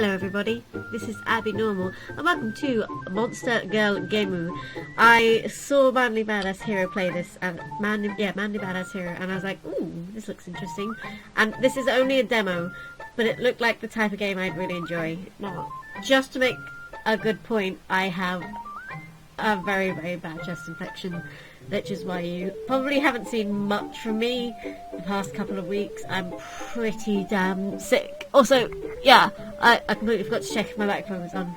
Hello everybody, this is Abby Normal and welcome to Monster Girl Gamu. I saw Manly Badass Hero play this and Manly Badass Hero, and I was like, ooh, this looks interesting. And this is only a demo, but it looked like the type of game I'd really enjoy. Now, just to make a good point, I have a very, very bad chest infection, which is why you probably haven't seen much from me the past couple of weeks. I'm pretty damn sick. Also, yeah, I completely forgot to check if my microphone was on.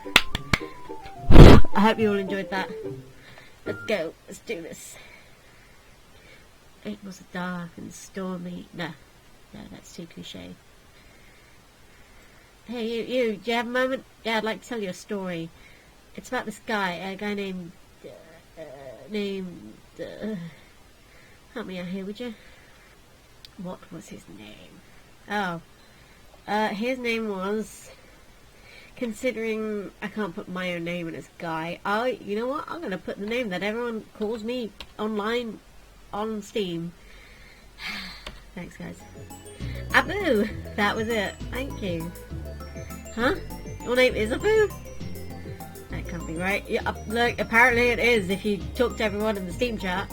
I hope you all enjoyed that. Let's go. Let's do this. It was dark and stormy. No, that's too cliche. Hey, you, do you have a moment? Yeah, I'd like to tell you a story. It's about this guy, a guy named... help me out here, would you? What was his name? Oh. His name was... Considering I can't put my own name in as guy, you know what? I'm going to put the name that everyone calls me online on Steam. Thanks, guys. Abu! That was it. Thank you. Huh? Your name is Abu? That can't be right. Yeah, look, apparently it is if you talk to everyone in the Steam chat.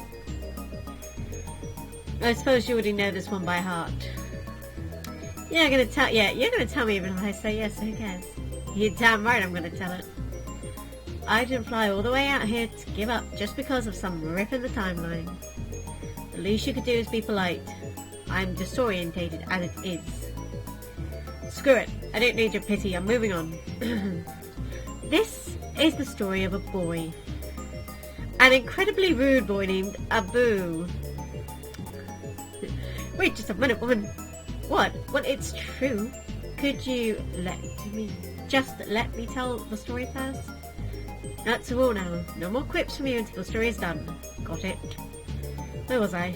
I suppose you already know this one by heart. You're gonna tell me even if I say yes, who cares? You're damn right I'm gonna tell it. I didn't fly all the way out here to give up just because of some rip in the timeline. The least you could do is be polite. I'm disorientated as it is. Screw it, I don't need your pity, I'm moving on. This is the story of a boy. An incredibly rude boy named Abu. Wait just a minute, woman. What? Well, it's true. Could you let me tell the story first? That's all now. No more quips from you until the story is done. Got it. Where was I?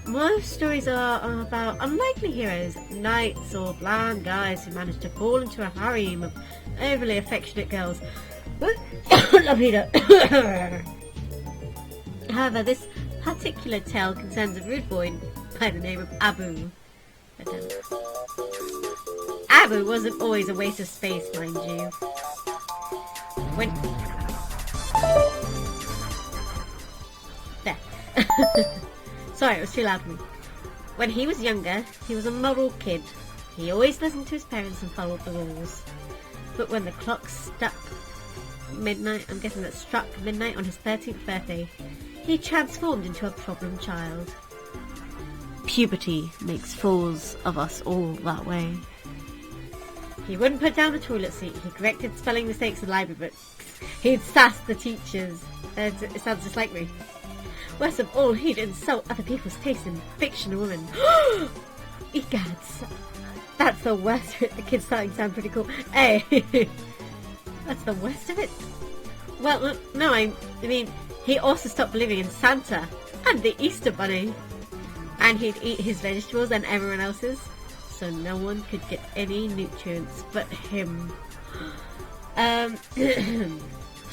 Most stories are about unlikely heroes, knights or bland guys who manage to fall into a harem of overly affectionate girls. However, this particular tale concerns a rude boy by the name of Abu. Abu wasn't always a waste of space, mind you. There. Sorry, it was too loud for me. When he was younger, he was a model kid. He always listened to his parents and followed the rules. But when the clock struck midnight, I'm guessing that struck midnight on his 13th birthday, he transformed into a problem child. Puberty makes fools of us all that way. He wouldn't put down the toilet seat. He corrected spelling mistakes in library books. He'd sass the teachers. It sounds just like me. Worst of all, he'd insult other people's taste in fictional women. Egads. That's the worst of it. The kid's starting to sound pretty cool. Hey! That's the worst of it? Well, no, I mean, he also stopped believing in Santa and the Easter Bunny. And he'd eat his vegetables and everyone else's, so no one could get any nutrients but him.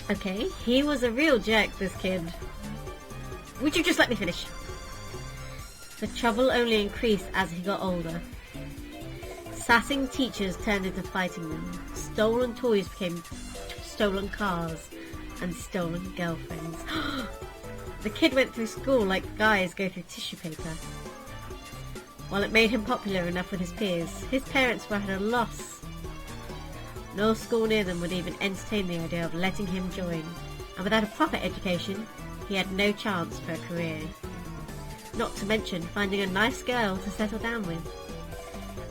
Okay, he was a real jerk, this kid. Would you just let me finish? The trouble only increased as he got older. Sassing teachers turned into fighting them. Stolen toys became stolen cars and stolen girlfriends. The kid went through school like guys go through tissue paper. While it made him popular enough with his peers, his parents were at a loss. No school near them would even entertain the idea of letting him join, and without a proper education, he had no chance for a career. Not to mention finding a nice girl to settle down with.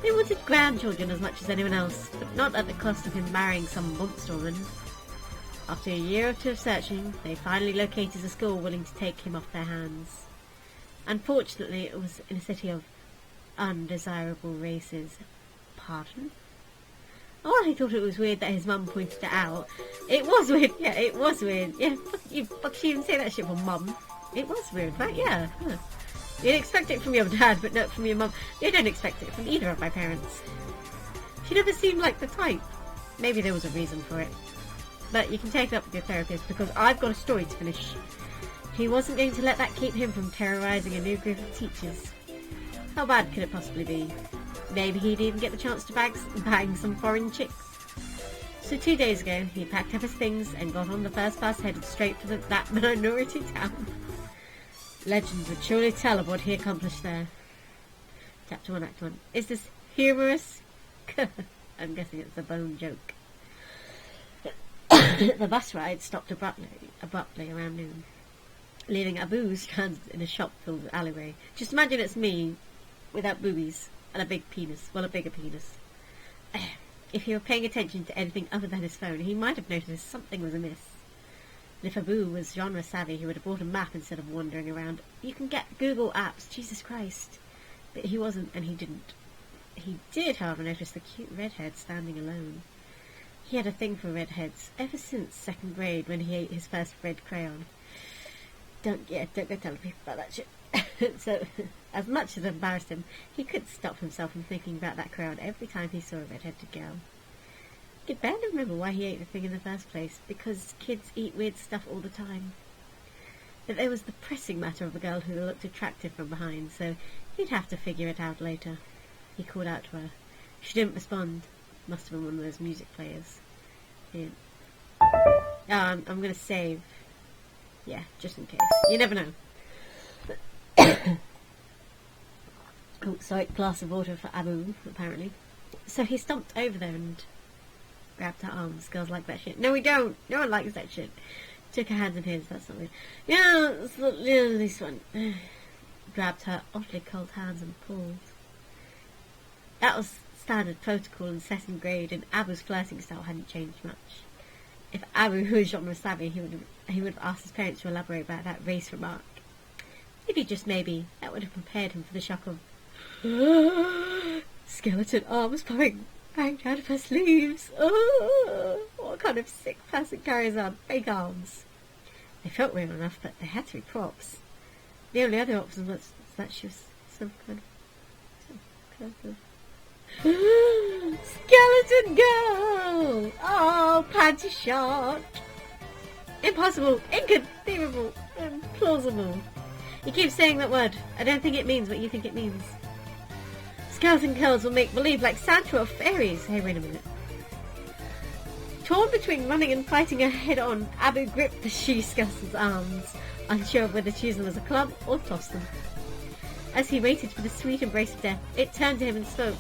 They wanted grandchildren as much as anyone else, but not at the cost of him marrying some monster woman. After a year or two of searching, they finally located a school willing to take him off their hands. Unfortunately, it was in a city of undesirable races. Pardon? Oh, I thought it was weird that his mum pointed it out. It was weird. Yeah, it was weird. Yeah, fuck you even say that shit for mum. It was weird, right? Yeah. Huh. You'd expect it from your dad, but not from your mum. You don't expect it from either of my parents. She never seemed like the type. Maybe there was a reason for it. But you can take it up with your therapist, because I've got a story to finish. He wasn't going to let that keep him from terrorising a new group of teachers. How bad could it possibly be? Maybe he'd even get the chance to bang some foreign chicks. So 2 days ago, he packed up his things and got on the first bus headed straight for that minority town. Legends would surely tell of what he accomplished there. Chapter 1, Act 1. Is this Humerus? I'm guessing it's a bone joke. The bus ride stopped abruptly around noon, leaving Abu stranded in a shop-filled alleyway. Just imagine it's me, without boobies, and a big penis. Well, a bigger penis. If he were paying attention to anything other than his phone, he might have noticed something was amiss. And if Abu was genre savvy, he would have bought a map instead of wandering around. You can get Google apps, Jesus Christ. But he wasn't, and he didn't. He did, however, notice the cute redhead standing alone. He had a thing for redheads, ever since 2nd grade when he ate his first red crayon. Don't go telling people about that shit. So, as much as it embarrassed him, he couldn't stop himself from thinking about that crayon every time he saw a red-headed girl. He could barely remember why he ate the thing in the first place, because kids eat weird stuff all the time. But there was the pressing matter of a girl who looked attractive from behind, so he'd have to figure it out later. He called out to her. She didn't respond. Must have been one of those music players. Yeah. I'm going to save. Yeah, just in case. You never know. Oh, sorry, glass of water for Abu, apparently. So he stomped over there and grabbed her arms. Girls like that shit. No, we don't. No one likes that shit. Took her hands in his. That's not weird. Yeah, this one. Grabbed her oddly cold hands and pulled. That was standard protocol in 2nd grade, and Abu's flirting style hadn't changed much. If Abu was genre savvy, he would have asked his parents to elaborate about that race remark. Maybe, that would have prepared him for the shock of skeleton arms popping out of her sleeves. What kind of sick person carries on fake arms? They felt real enough, but they had to be props. The only other option was that she was some kind of skeleton girl! Oh, panty shot! Impossible, inconceivable, implausible. You keep saying that word. I don't think it means what you think it means. Skeleton girls will make believe like Santa or fairies. Hey, wait a minute. Torn between running and fighting her head on, Abu gripped the she-skeleton's arms, unsure of whether to use them as a club or toss them. As he waited for the sweet embrace of death, it turned to him and spoke.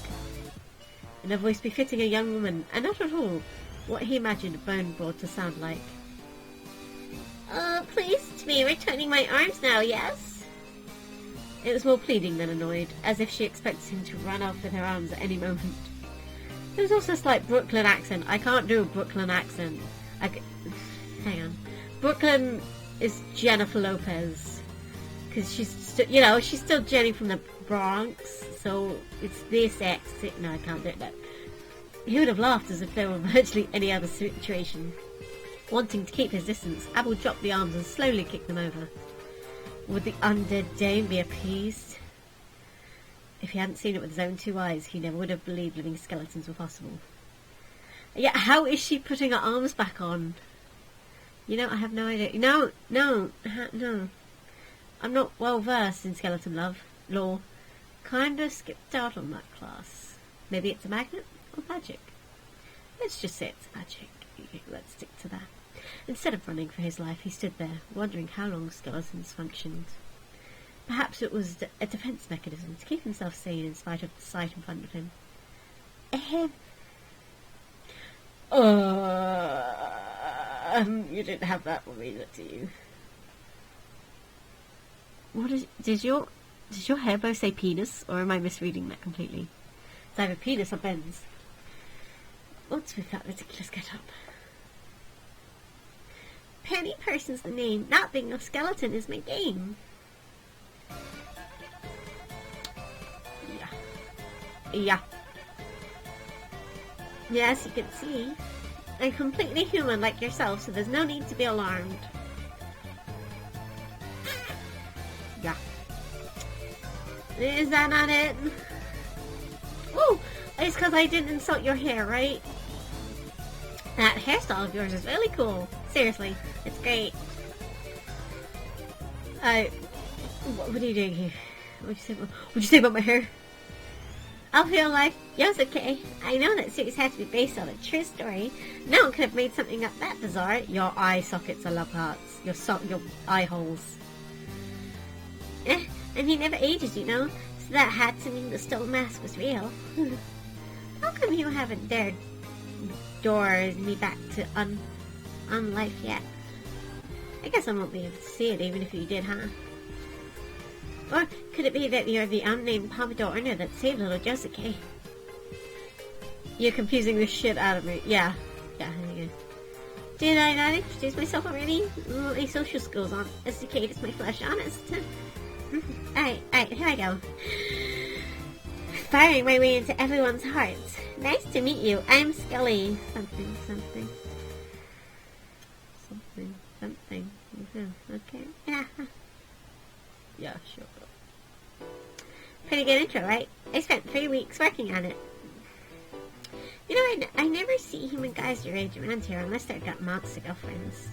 In a voice befitting a young woman, and not at all what he imagined a bone board to sound like. Please to be returning my arms now, yes? It was more pleading than annoyed, as if she expected him to run off with her arms at any moment. There was also a slight Brooklyn accent. I can't do a Brooklyn accent. Hang on. Brooklyn is Jennifer Lopez. Because she's still Jenny from the Bronx, so it's this accent. No, I can't do it. No. He would have laughed as if there were virtually any other situation. Wanting to keep his distance, Abu dropped the arms and slowly kicked them over. Would the undead dame be appeased? If he hadn't seen it with his own 2 eyes, he never would have believed living skeletons were possible. Yeah, how is she putting her arms back on? You know, I have no idea. No. I'm not well versed in skeleton lore. Kinda skipped out on that class. Maybe it's a magnet or magic. Let's just say it's magic. Let's stick to that. Instead of running for his life, he stood there, wondering how long skeletons functioned. Perhaps it was a defense mechanism to keep himself sane in spite of the sight in front of him. You didn't have that when we looked at you. Did your hair bow say penis, or am I misreading that completely? It's either penis or Ben's. What's with that ridiculous get-up? Penny person's the name. Not being a skeleton is my game. Yeah. Yes, you can see. I'm completely human like yourself, so there's no need to be alarmed. Yeah. Is that not it? Oh, it's because I didn't insult your hair, right? That hairstyle of yours is really cool. Seriously, it's great. What are you doing here? What'd you say about my hair? I'll feel like Yosuke. I know that series had to be based on a true story. No one could have made something up that bizarre. Your eye sockets are love hearts. Your eye holes. And he never ages, you know. So that had to mean the stone mask was real. How come you haven't dared door me back to unlife yet? I guess I won't be able to see it even if you did, huh? Or could it be that you're the unnamed Pompadour owner that saved little Josuke? You're confusing the shit out of me. Yeah, there you go. Did I not introduce myself already? My social skills aren't as decayed as my flesh, honest. Alright, here I go. Firing my way into everyone's hearts. Nice to meet you. I'm Scully. Something. Okay. Yeah. Yeah, sure. Pretty good intro, right? I spent 3 weeks working on it. You know, I never see human guys your age around here unless they've got monster girlfriends.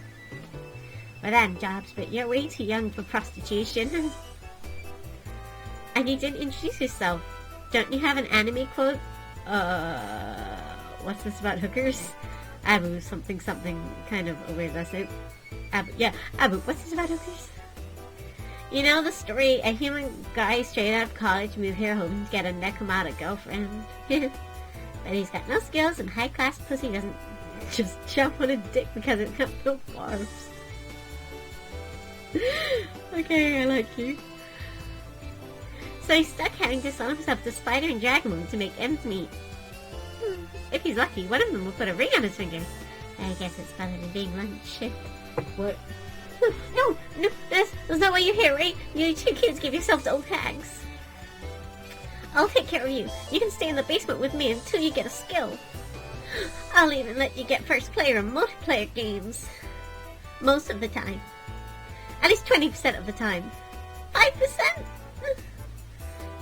Well then, jobs, but you're way too young for prostitution. And you didn't introduce yourself. Don't you have an anime quote? What's this about hookers? Abu, something, kind of a weird lesson. Abu, what's this about hookers? You know the story, a human guy straight out of college moved here hoping to get a Nekomata girlfriend. But he's got no skills and high-class pussy doesn't just jump on a dick because it's got no barbs. Okay, I like you. So he's stuck having to sell himself to Spider and Dragamon to make ends meet. If he's lucky, one of them will put a ring on his finger. I guess it's better than being lunch. What? No, that's not why you're here, right? You two kids give yourselves old hags. I'll take care of you. You can stay in the basement with me until you get a skill. I'll even let you get first player in multiplayer games. Most of the time. At least 20% of the time. 5%?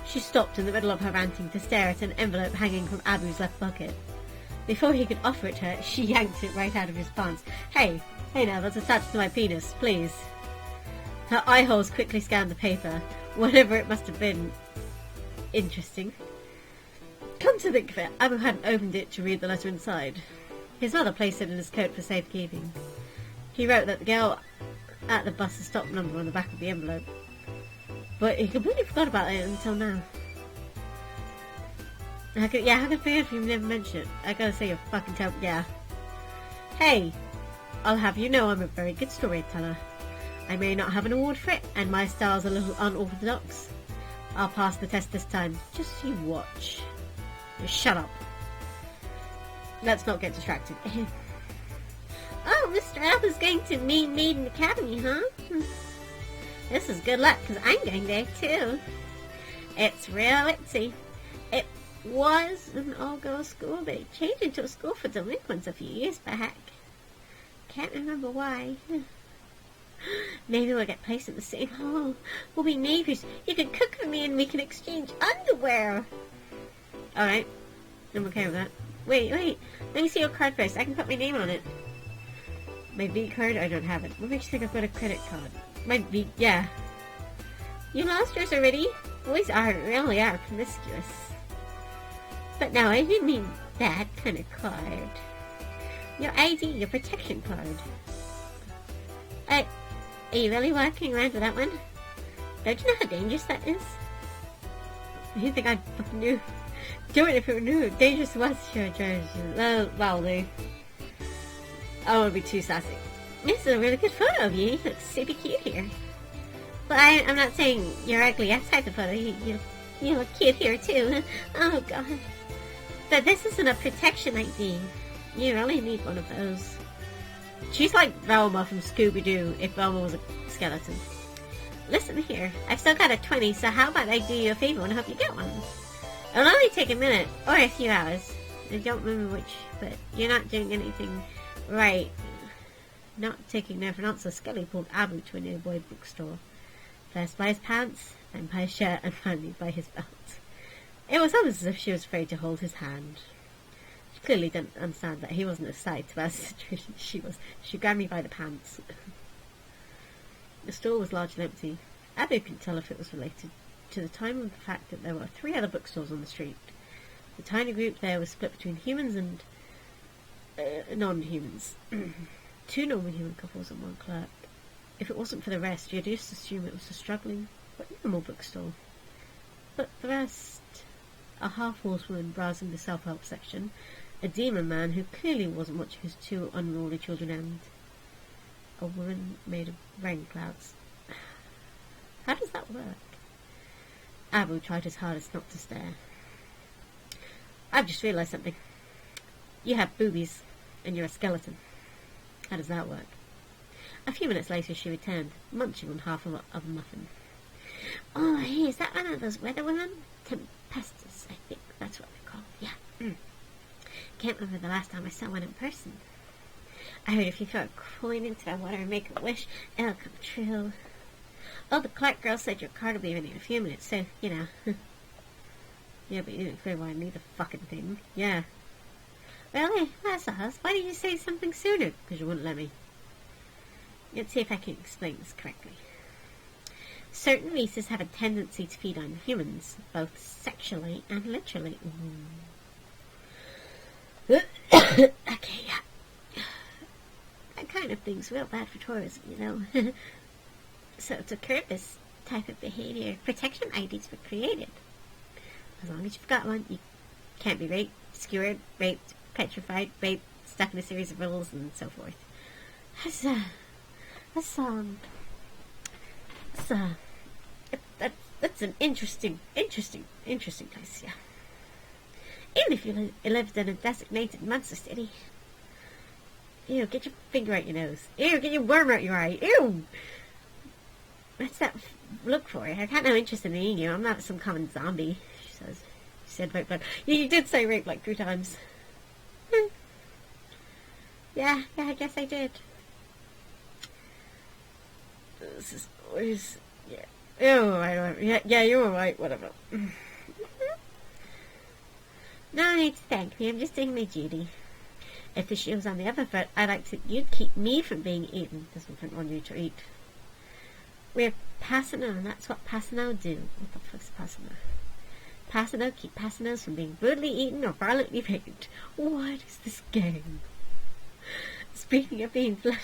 She stopped in the middle of her ranting to stare at an envelope hanging from Abu's left pocket. Before he could offer it to her, she yanked it right out of his pants. Hey now, that's attached to my penis, please. Her eye holes quickly scanned the paper, whatever it must have been. Interesting. Come to think of it, Abu hadn't opened it to read the letter inside. His mother placed it in his coat for safekeeping. He wrote that the girl at the bus's stop number on the back of the envelope. But he completely forgot about it until now. How could I forget if you've never mentioned it? I gotta say you're fucking terrible. Yeah. Hey, I'll have you know I'm a very good storyteller. I may not have an award for it, and my style's a little unorthodox. I'll pass the test this time. Just you watch. Just shut up. Let's not get distracted. Oh, Mr. Elf is going to Maiden Academy, huh? This is good luck, because I'm going there too. It's real itsy. It was an all-girls school, but it changed into a school for delinquents a few years back. Can't remember why. Maybe we'll get placed in the same hall. We'll be neighbors. You can cook for me and we can exchange underwear. Alright. I'm okay with that. Wait. Let me see your card first. I can put my name on it. My V card? I don't have it. What makes you think I've got a credit card? My V... Yeah. You lost yours already? Boys really are promiscuous. But no, I didn't mean that kind of card. Your ID, your protection card. Are you really walking around with that one? Don't you know how dangerous that is? You think I fucking knew? Do it if it were new. Dangerous was sure, well, I don't want to be too sassy. This is a really good photo of you. You look super cute here. But I'm not saying you're ugly outside the photo. You look cute here too. Oh god. But this isn't a protection ID. You really need one of those. She's like Velma from Scooby-Doo if Velma was a skeleton. Listen here, I've still got a 20, so how about I do you a favor and hope you get one? It'll only take a minute, or a few hours. I don't remember which, but you're not doing anything right. Not taking no for an answer, Scully pulled Abu to a nearby bookstore. First by his pants, then by his shirt, and finally by his belt. It was almost as if she was afraid to hold his hand. She clearly didn't understand that he wasn't excited about the situation she was. She grabbed me by the pants. The store was largely empty. Abu couldn't tell if it was related to the time of the fact that there were 3 other bookstores on the street. The tiny group there was split between humans and non-humans. 2 normal human couples and 1 clerk. If it wasn't for the rest, you'd just assume it was a struggling but normal bookstore. But the rest, a half-horsewoman browsing the self-help section, a demon man who clearly wasn't watching his 2 unruly children, and a woman made of rain clouds. How does that work? Abu tried his hardest not to stare. I've just realised something. You have boobies, and you're a skeleton. How does that work? A few minutes later she returned, munching on half of a muffin. Oh, hey, is that one of those weather women? Tempestus, I think that's what they're called. Yeah. Can't remember the last time I saw one in person. I heard if you throw a coin into the water and make a wish, it'll come true. Oh, the Clark girl said your card will be ready in a few minutes, so, you know. Yeah, but you didn't clear why I need the fucking thing. Yeah. Really? That's us. Why didn't you say something sooner? Because you wouldn't let me. Let's see if I can explain this correctly. Certain races have a tendency to feed on humans, both sexually and literally. Okay, yeah. That kind of thing's real bad for tourism, you know. So to curb this type of behavior, protection IDs were created. As long as you've got one, you can't be raped, skewered, raped, petrified, raped, stuck in a series of riddles, and so forth. That's an interesting place, yeah. Even if you lived in a designated monster city. Ew, get your finger out your nose. Ew, get your worm out your eye. Ew! What's that look for? I got no interest in eating you. I'm not some common zombie, she says. She said rape, but you did say rape like 3 times. Yeah, I guess I did. This is always, yeah. Oh, yeah, you were right, whatever. No need to thank me, I'm just doing my duty. If the shoe was on the other foot, I'd like to, you'd keep me from being eaten. There's nothing on you to eat. We're passing on, that's what passing out do. What the fuck's passing out? Passing out, keep passing out from being brutally eaten or violently raped. What is this game? Speaking of being flooded.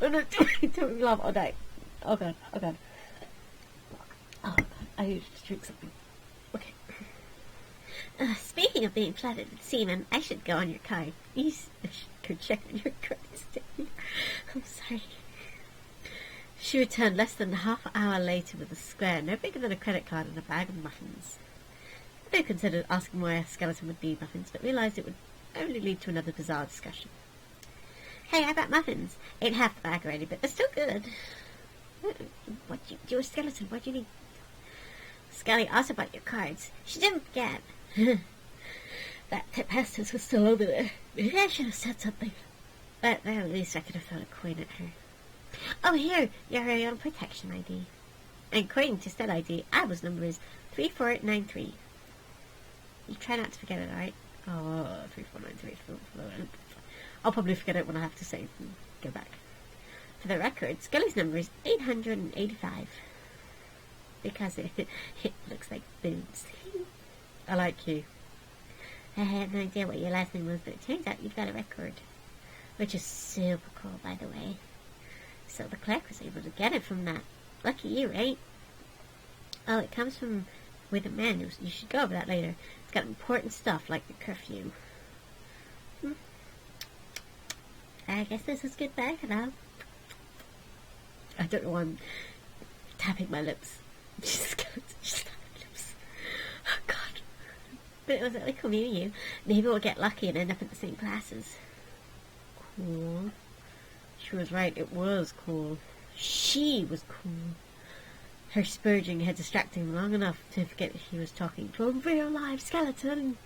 Oh no, don't laugh, I'll die. Oh god. Oh god, I need to drink something. Okay. Speaking of being flooded with semen, I should go on your card. I should go check on your card. I'm sorry. She returned less than a half hour later with a square no bigger than a credit card and a bag of muffins. They considered asking why a skeleton would need muffins, but realised it would only lead to another bizarre discussion. Hey, I bought muffins. Ate half the bag already, but they're still good. You're a skeleton. What do you need? Scully also bought your cards. She didn't forget. That Tempestus was still over there. Maybe I should have said something. But at least I could have thrown a coin at her. Oh, here, your very own protection ID. And according to Stud ID, Abba's number is 3493. You try not to forget it, alright? Oh, 3493. I'll probably forget it when I have to save and go back. For the record, Scully's number is 885. Because it looks like boobs. I like you. I had no idea what your last name was, but it turns out you've got a record. Which is super cool, by the way. So the clerk was able to get it from that. Lucky you, right? Oh, it comes from with a manual. You should go over that later. It's got important stuff like the curfew. I guess this is goodbye for now. I don't know why I'm tapping my lips. Just tapping my lips. Oh god. But it was really cool meeting you. Maybe we'll get lucky and end up in the same classes. Cool. She was right, it was cool. She was cool. Her spurging had distracted him long enough to forget that he was talking to a real live skeleton.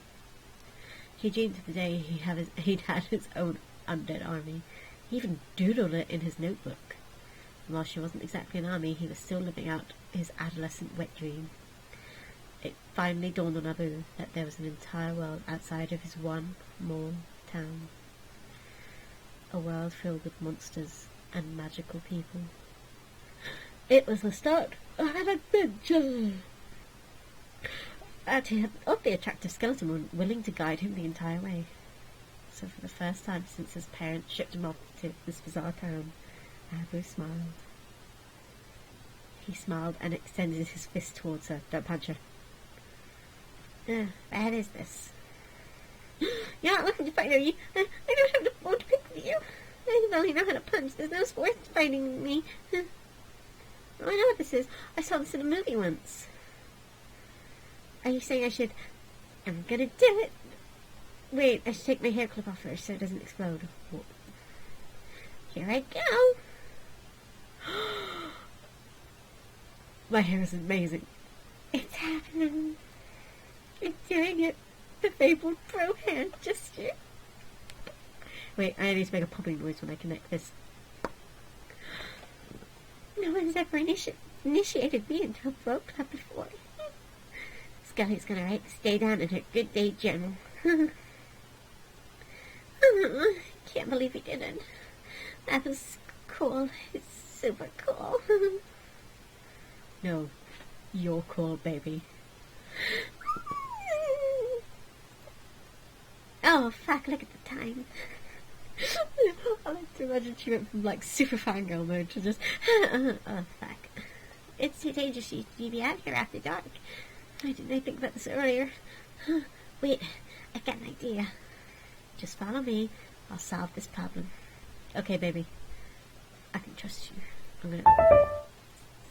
He dreamed of the day he'd had his own undead army. He even doodled it in his notebook. And while she wasn't exactly an army, he was still living out his adolescent wet dream. It finally dawned on Abu that there was an entire world outside of his one small town. A world filled with monsters and magical people. It was the start of an adventure. He had an oddly attractive skeleton woman willing to guide him the entire way. So for the first time since his parents shipped him off to this bizarre town, Abu smiled. He smiled and extended his fist towards her. Don't punch her. Bad is this? You're not looking to fight, are you? I don't have the bone to pick with you. I only know how to punch. There's no sport fighting me. I know what this is. I saw this in a movie once. Are you saying I should... I'm gonna do it. Wait, I should take my hair clip off first so it doesn't explode. Whoa. Here I go. My hair is amazing. It's happening. I'm doing it. The fabled pro hand gesture. Wait, I need to make a popping noise when I connect this. No one's ever initiated me into a pro club before. Scully's gonna write the stay down in her good day journal. Can't believe he didn't. That was cool. It's super cool. No, you're cool, baby. Oh, fuck, look at the time. I like to imagine she went from, like, super fangirl mode to just, oh, fuck. It's too dangerous to be out here after dark. Why didn't I think about this earlier? Wait, I've got an idea. Just follow me. I'll solve this problem. Okay, baby. I can trust you. I'm gonna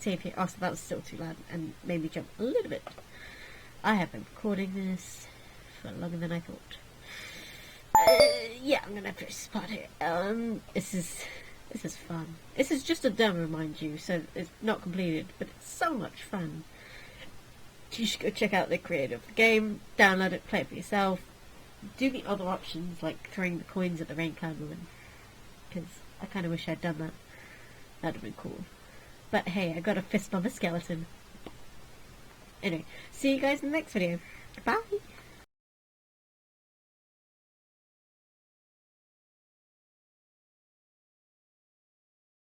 save here. Oh, so that was still too loud and made me jump a little bit. I have been recording this for longer than I thought. Yeah, I'm gonna press spot here. This is fun. This is just a demo, mind you, so it's not completed, but it's so much fun. You should go check out the creator of the game, download it, play it for yourself, do the other options like throwing the coins at the rain cloud woman, because I kind of wish I'd done that. That'd have been cool. But hey, I got a fist on the skeleton. Anyway, see you guys in the next video. Bye!